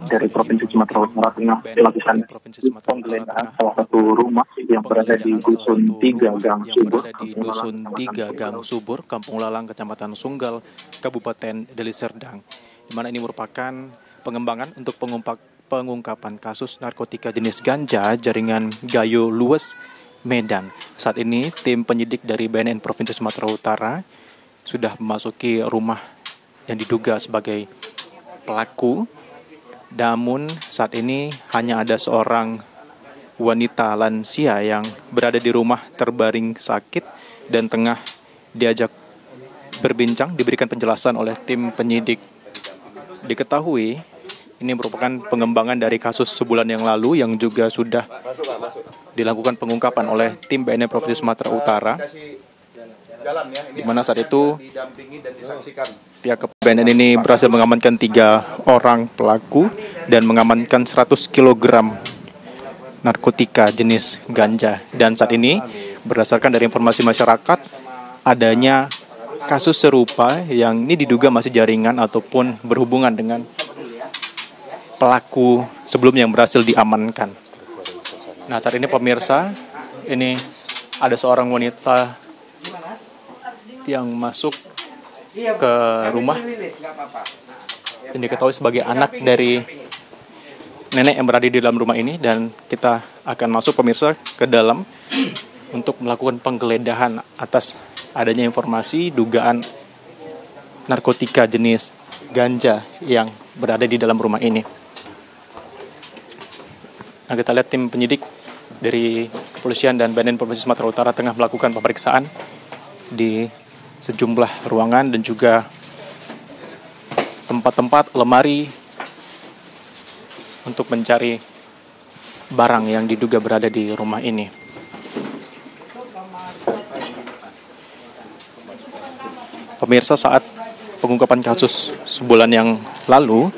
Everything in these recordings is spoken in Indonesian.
dari Provinsi Sumatera Utara Tengah dilakukan penggeledahan salah satu rumah yang berada di Dusun 3 Gang Subur, Kampung Lalang, Kecamatan Sunggal, Kabupaten Deli Serdang, di mana ini merupakan pengembangan untuk pengungkapan kasus narkotika jenis ganja jaringan Gayo Luwes, Medan. Saat ini tim penyidik dari BNN Provinsi Sumatera Utara sudah memasuki rumah yang diduga sebagai pelaku. Namun saat ini hanya ada seorang wanita lansia yang berada di rumah terbaring sakit dan tengah diajak berbincang, diberikan penjelasan oleh tim penyidik. Diketahui ini merupakan pengembangan dari kasus sebulan yang lalu yang juga sudah dilakukan pengungkapan oleh tim BNN Provinsi Sumatera Utara, di mana saat itu pihak BNN ini berhasil mengamankan 3 orang pelaku dan mengamankan 100 kg narkotika jenis ganja. Dan saat ini berdasarkan dari informasi masyarakat, adanya kasus serupa yang ini diduga masih jaringan ataupun berhubungan dengan pelaku sebelumnya yang berhasil diamankan. Nah, saat ini pemirsa, ini ada seorang wanita yang masuk ke rumah yang diketahui sebagai anak dari nenek yang berada di dalam rumah ini, dan kita akan masuk pemirsa ke dalam untuk melakukan penggeledahan atas adanya informasi dugaan narkotika jenis ganja yang berada di dalam rumah ini. Nah, kita lihat tim penyidik dari kepolisian dan BNN Provinsi Sumatera Utara tengah melakukan pemeriksaan di sejumlah ruangan dan juga tempat-tempat lemari untuk mencari barang yang diduga berada di rumah ini. Pemirsa, saat pengungkapan kasus sebulan yang lalu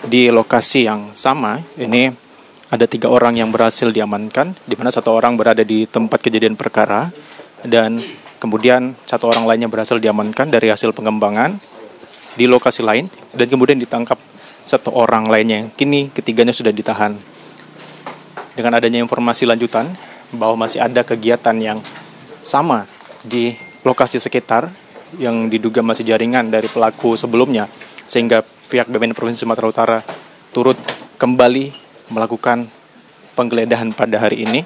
di lokasi yang sama, ini ada 3 orang yang berhasil diamankan, di mana 1 orang berada di tempat kejadian perkara dan kemudian 1 orang lainnya berhasil diamankan dari hasil pengembangan di lokasi lain, dan kemudian ditangkap 1 orang lainnya yang kini ketiganya sudah ditahan. Dengan adanya informasi lanjutan bahwa masih ada kegiatan yang sama di lokasi sekitar yang diduga masih jaringan dari pelaku sebelumnya, sehingga pihak BNN Provinsi Sumatera Utara turut kembali melakukan penggeledahan pada hari ini.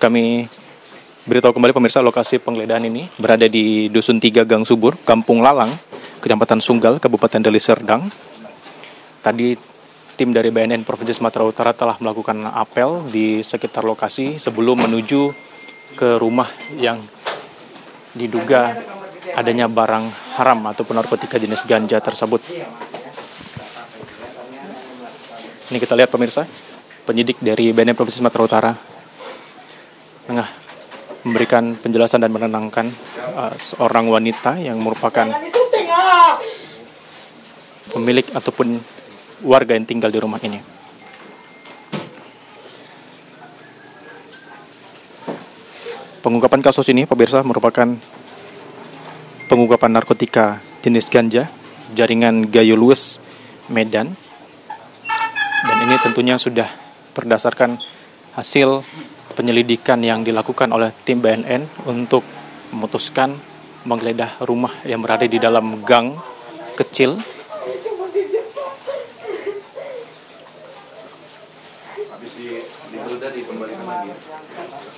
Kami beritahu kembali pemirsa, lokasi penggeledahan ini berada di Dusun 3 Gang Subur, Kampung Lalang, Kecamatan Sunggal, Kabupaten Deli Serdang. Tadi tim dari BNN Provinsi Sumatera Utara telah melakukan apel di sekitar lokasi sebelum menuju ke rumah yang diduga adanya barang haram ataupun narkotika jenis ganja tersebut. Ini kita lihat pemirsa, penyidik dari BNN Provinsi Sumatera Utara tengah memberikan penjelasan dan menenangkan seorang wanita yang merupakan pemilik ataupun warga yang tinggal di rumah ini. Pengungkapan kasus ini pemirsa merupakan pengungkapan narkotika jenis ganja jaringan Gayo Luwes, Medan, dan ini tentunya sudah berdasarkan hasil penyelidikan yang dilakukan oleh tim BNN untuk memutuskan menggeledah rumah yang berada di dalam gang kecil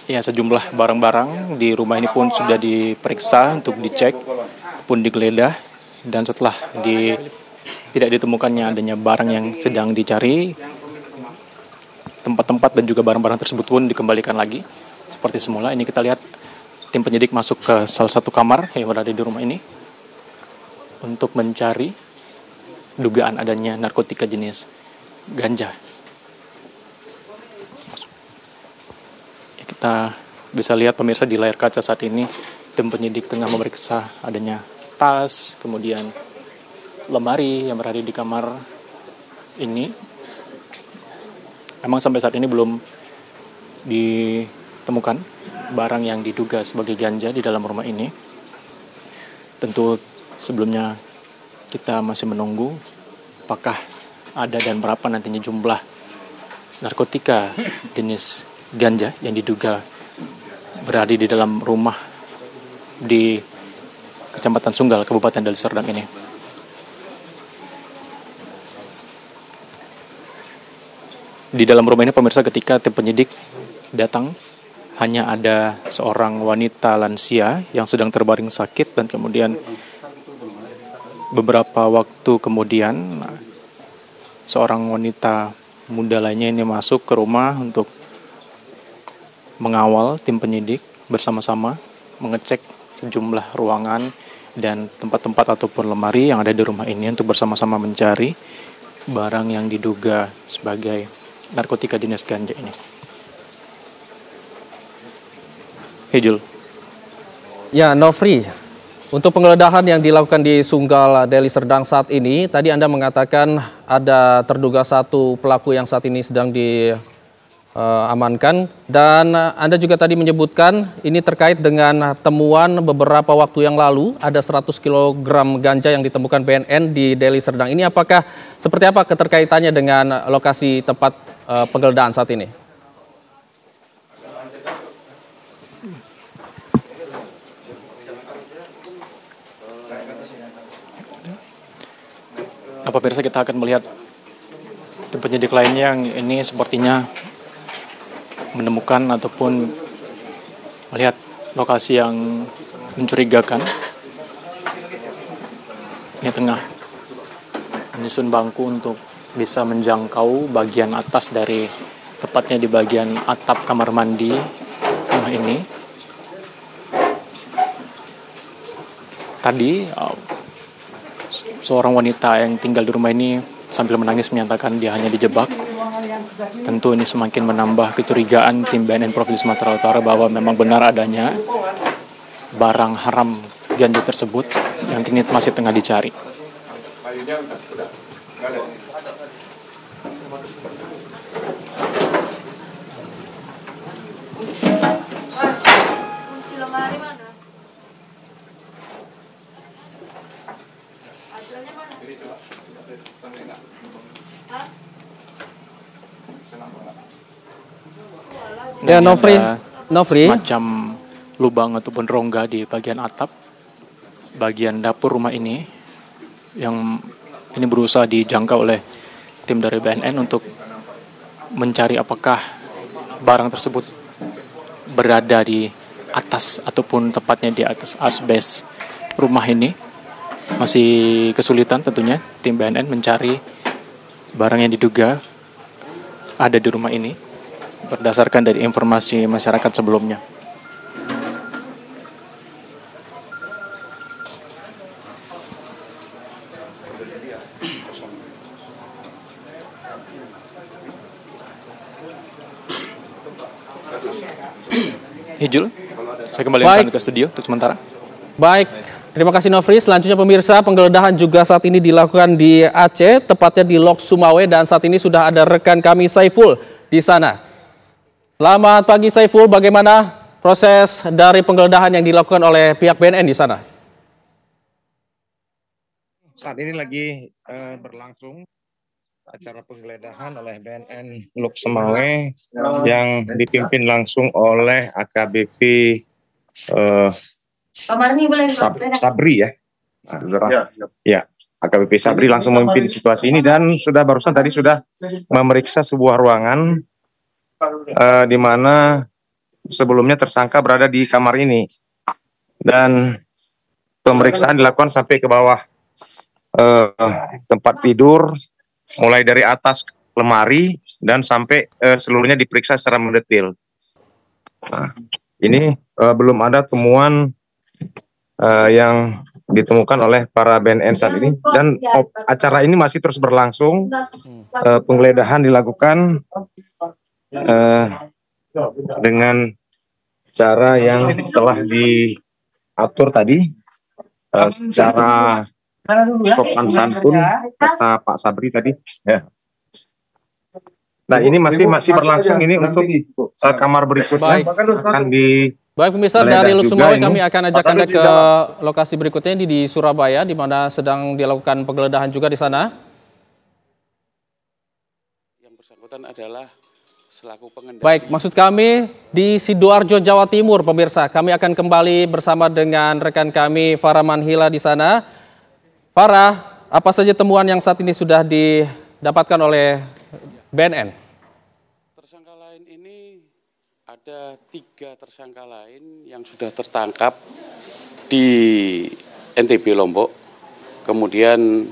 ya. Sejumlah barang-barang di rumah ini pun sudah diperiksa untuk dicek pun digeledah, dan setelah tidak ditemukannya adanya barang yang sedang dicari, tempat-tempat dan juga barang-barang tersebut pun dikembalikan lagi seperti semula. Ini kita lihat tim penyidik masuk ke salah satu kamar yang berada di rumah ini untuk mencari dugaan adanya narkotika jenis ganja. Kita bisa lihat pemirsa di layar kaca saat ini tim penyidik tengah memeriksa adanya tas, kemudian lemari yang berada di kamar ini. Memang sampai saat ini belum ditemukan barang yang diduga sebagai ganja di dalam rumah ini. Tentu Sebelumnya kita masih menunggu apakah ada dan berapa nantinya jumlah narkotika jenis ganja yang diduga berada di dalam rumah di Kecamatan Sunggal, Kabupaten Deli Serdang ini. Di dalam rumah ini pemirsa, ketika tim penyidik datang, hanya ada seorang wanita lansia yang sedang terbaring sakit, dan kemudian beberapa waktu kemudian seorang wanita muda lainnya ini masuk ke rumah untuk mengawal tim penyidik bersama-sama mengecek sejumlah ruangan dan tempat-tempat ataupun lemari yang ada di rumah ini untuk bersama-sama mencari barang yang diduga sebagai narkotika jenis ganja ini. Jul. Ya, Nofri, untuk penggeledahan yang dilakukan di Sunggal, Deli Serdang saat ini, tadi Anda mengatakan ada terduga satu pelaku yang saat ini sedang diamankan, dan Anda juga tadi menyebutkan ini terkait dengan temuan beberapa waktu yang lalu, ada 100 kg ganja yang ditemukan BNN di Deli Serdang. Ini apakah seperti apa keterkaitannya dengan lokasi tempat penggeledahan saat ini? Apa pemirsa, kita akan melihat tim penyidik lainnya yang ini sepertinya menemukan ataupun melihat lokasi yang mencurigakan. Ini tengah menyusun bangku untuk bisa menjangkau bagian atas dari, tepatnya di bagian atap kamar mandi rumah ini. Tadi seorang wanita yang tinggal di rumah ini sambil menangis menyatakan dia hanya dijebak. Tentu ini semakin menambah kecurigaan tim BNN Provinsi Sumatera Utara bahwa memang benar adanya barang haram ganja tersebut yang kini masih tengah dicari. Ya, Nofri. Semacam lubang ataupun rongga di bagian atap, bagian dapur rumah ini, yang ini berusaha dijangkau oleh tim dari BNN untuk mencari apakah barang tersebut berada di atas ataupun tepatnya di atas asbes rumah ini. Masih kesulitan tentunya tim BNN mencari barang yang diduga ada di rumah ini berdasarkan dari informasi masyarakat sebelumnya. Jul, saya kembali ke studio untuk sementara. Baik, terima kasih Nofri. Selanjutnya pemirsa, penggeledahan juga saat ini dilakukan di Aceh, tepatnya di Lok Sumawe, dan saat ini sudah ada rekan kami Saiful di sana. Selamat pagi Saiful, bagaimana proses dari penggeledahan yang dilakukan oleh pihak BNN di sana? Saat ini lagi berlangsung acara penggeledahan oleh BNN Lok Sumawe yang dipimpin langsung oleh AKBP Sabri ya. Ya, AKBP Sabri langsung memimpin situasi ini dan barusan tadi sudah memeriksa sebuah ruangan di mana sebelumnya tersangka berada di kamar ini, dan pemeriksaan dilakukan sampai ke bawah tempat tidur, mulai dari atas lemari dan sampai seluruhnya diperiksa secara mendetil. Nah, ini belum ada temuan yang ditemukan oleh para BNN saat ini, dan acara ini masih terus berlangsung. Penggeledahan dilakukan dengan cara yang telah diatur tadi, secara sopan santun kata Pak Sabri tadi ya. Nah, ini masih berlangsung ini untuk kamar berikutnya akan di. Baik pemirsa, dari Lok Sumawe kami akan ajak Anda ke lokasi berikutnya ini di Surabaya, di mana sedang dilakukan penggeledahan juga di sana. Yang bersangkutan adalah selaku pengendali. Baik, maksud kami di Sidoarjo, Jawa Timur, pemirsa. Kami akan kembali bersama dengan rekan kami Farah Manhila di sana. Farah, apa saja temuan yang saat ini sudah didapatkan oleh BNN? Tersangka lain ini ada 3 tersangka lain yang sudah tertangkap di NTB Lombok. Kemudian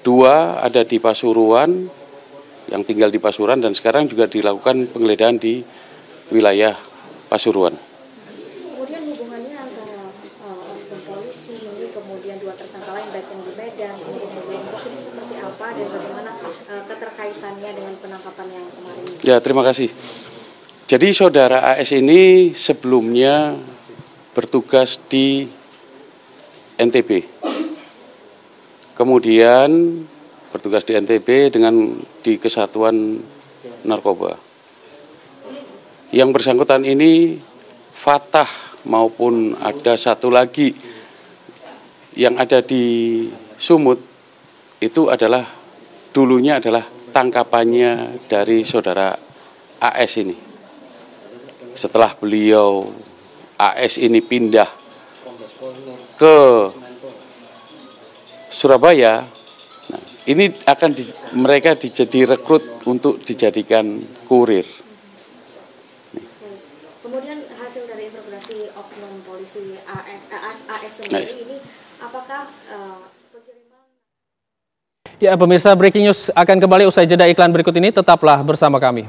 2 ada di Pasuruan, yang tinggal di Pasuruan, dan sekarang juga dilakukan penggeledahan di wilayah Pasuruan. Kemudian hubungannya antara polisi ini, kemudian 2 tersangka lain baik yang di Medan, kemudian di Lombok, ini seperti apa dan bagaimana keterkaitannya dengan penangkapan yang kemarin? Ya, terima kasih. Jadi saudara AS ini sebelumnya bertugas di NTB. Kemudian bertugas di NTB di Kesatuan Narkoba. Yang bersangkutan ini Fatah maupun ada satu lagi yang ada di Sumut, itu adalah dulunya adalah tangkapannya dari saudara AS ini. Setelah beliau AS ini pindah ke Surabaya, nah, ini akan mereka jadi rekrut untuk dijadikan kurir. Kemudian hasil dari interogasi oknum polisi AS sendiri ini, apakah pengiriman? Ya pemirsa, breaking news akan kembali usai jeda iklan berikut ini, tetaplah bersama kami.